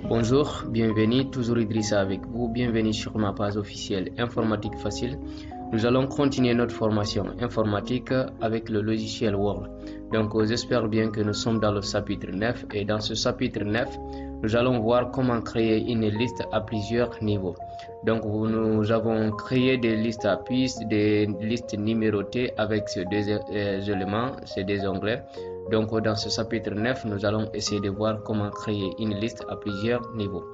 Bonjour, bienvenue, toujours Idrissa avec vous. Bienvenue sur ma page officielle Informatique Facile. Nous allons continuer notre formation informatique avec le logiciel Word. Donc, j'espère bien que nous sommes dans le chapitre 9 et dans ce chapitre 9, nous allons voir comment créer une liste à plusieurs niveaux. Donc, nous avons créé des listes à pistes, des listes numérotées avec ces deux éléments, ces deux onglets. Donc, dans ce chapitre 9, nous allons essayer de voir comment créer une liste à plusieurs niveaux.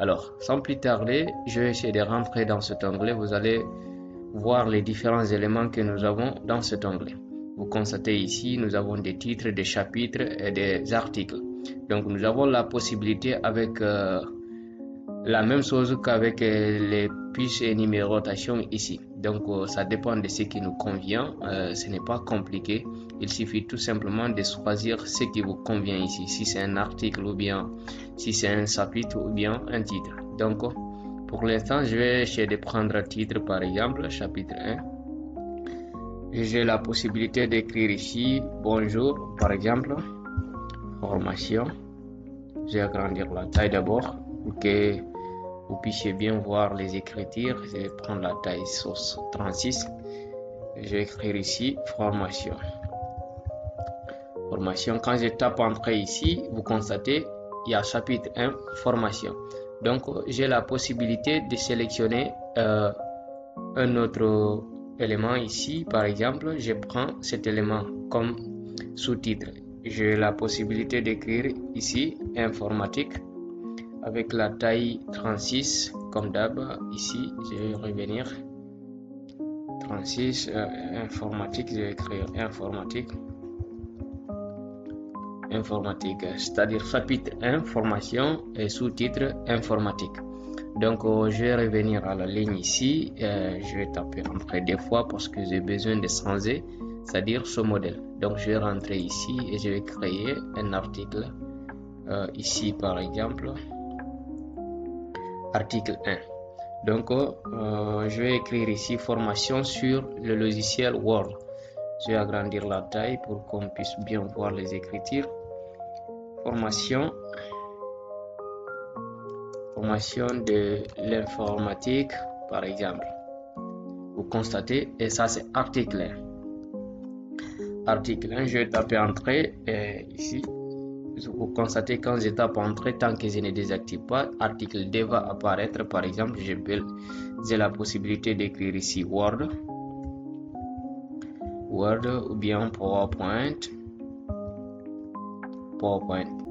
Alors, sans plus tarder, je vais essayer de rentrer dans cet onglet. Vous allez voir les différents éléments que nous avons dans cet onglet. Vous constatez ici, nous avons des titres, des chapitres et des articles. Donc, nous avons la possibilité avec la même chose qu'avec les fiches et numérotation ici. Donc, ça dépend de ce qui nous convient. Ce n'est pas compliqué. Il suffit tout simplement de choisir ce qui vous convient ici. Si c'est un article ou bien si c'est un chapitre ou bien un titre. Donc, pour l'instant, je vais essayer de prendre un titre, par exemple, chapitre 1. J'ai la possibilité d'écrire ici bonjour, par exemple, formation. Je vais agrandir la taille d'abord pour que vous puissiez bien voir les écritures. Je vais prendre la taille 36. Je vais écrire ici formation. Formation. Quand je tape entrée ici, vous constatez il y a chapitre 1 formation. Donc, j'ai la possibilité de sélectionner un autre élément ici. Par exemple, je prends cet élément comme sous-titre. J'ai la possibilité d'écrire ici informatique avec la taille 36 comme d'hab. Ici, je vais revenir 36 informatique. Je vais écrire informatique. Informatique, c'est-à-dire chapitre 1 formation et sous-titre informatique. Donc je vais revenir à la ligne ici, je vais taper entrer deux fois parce que j'ai besoin de changer, c'est-à-dire ce modèle. Donc je vais rentrer ici et je vais créer un article ici, par exemple article 1. Donc je vais écrire ici formation sur le logiciel Word. Je vais agrandir la taille pour qu'on puisse bien voir les écritures. Formation de l'informatique, par exemple. Vous constatez, et ça c'est article 1. Article 1, je vais taper entrée ici. Vous constatez, quand je tape entrée, tant que je ne désactive pas, article 2 va apparaître. Par exemple, j'ai la possibilité d'écrire ici Word ou bien PowerPoint.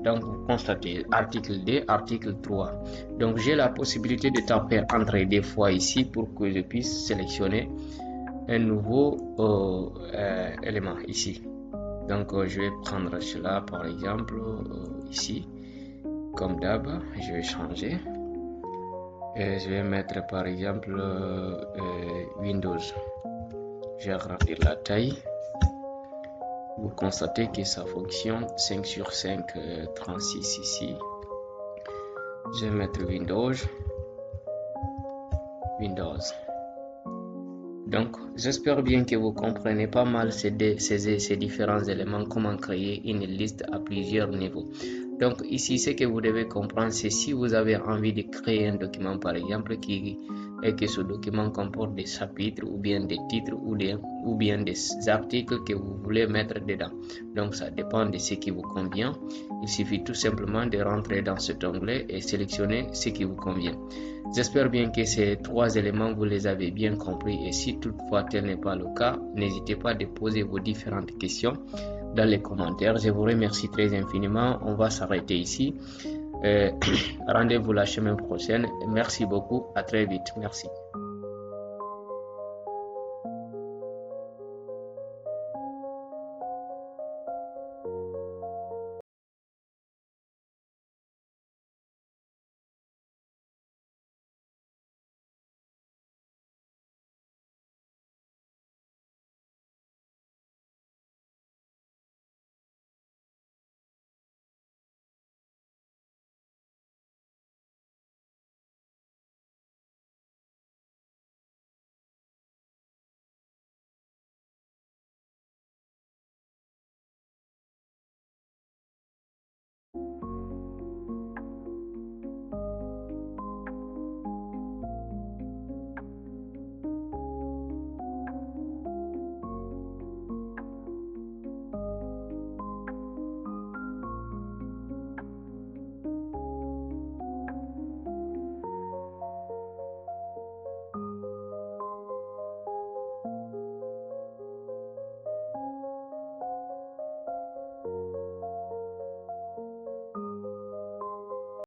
Donc, vous constatez article 2, article 3. Donc, j'ai la possibilité de taper entrer des fois ici pour que je puisse sélectionner un nouveau élément ici. Donc, je vais prendre cela par exemple ici. Comme d'hab, je vais changer. Et je vais mettre par exemple Windows. Je vais agrandir la taille. Vous constatez que ça fonctionne 5 sur 5, 36 ici. Je vais mettre Windows. Donc, j'espère bien que vous comprenez pas mal ces différents éléments, comment créer une liste à plusieurs niveaux. Donc, ici, ce que vous devez comprendre, c'est si vous avez envie de créer un document, par exemple, et que ce document comporte des chapitres ou bien des titres ou bien des articles que vous voulez mettre dedans. Donc, ça dépend de ce qui vous convient. Il suffit tout simplement de rentrer dans cet onglet et sélectionner ce qui vous convient. J'espère bien que ces trois éléments, vous les avez bien compris, et si toutefois tel n'est pas le cas, n'hésitez pas à poser vos différentes questions dans les commentaires. Je vous remercie très infiniment. On va s'arrêter ici. Rendez-vous la semaine prochaine. Merci beaucoup. À très vite. Merci.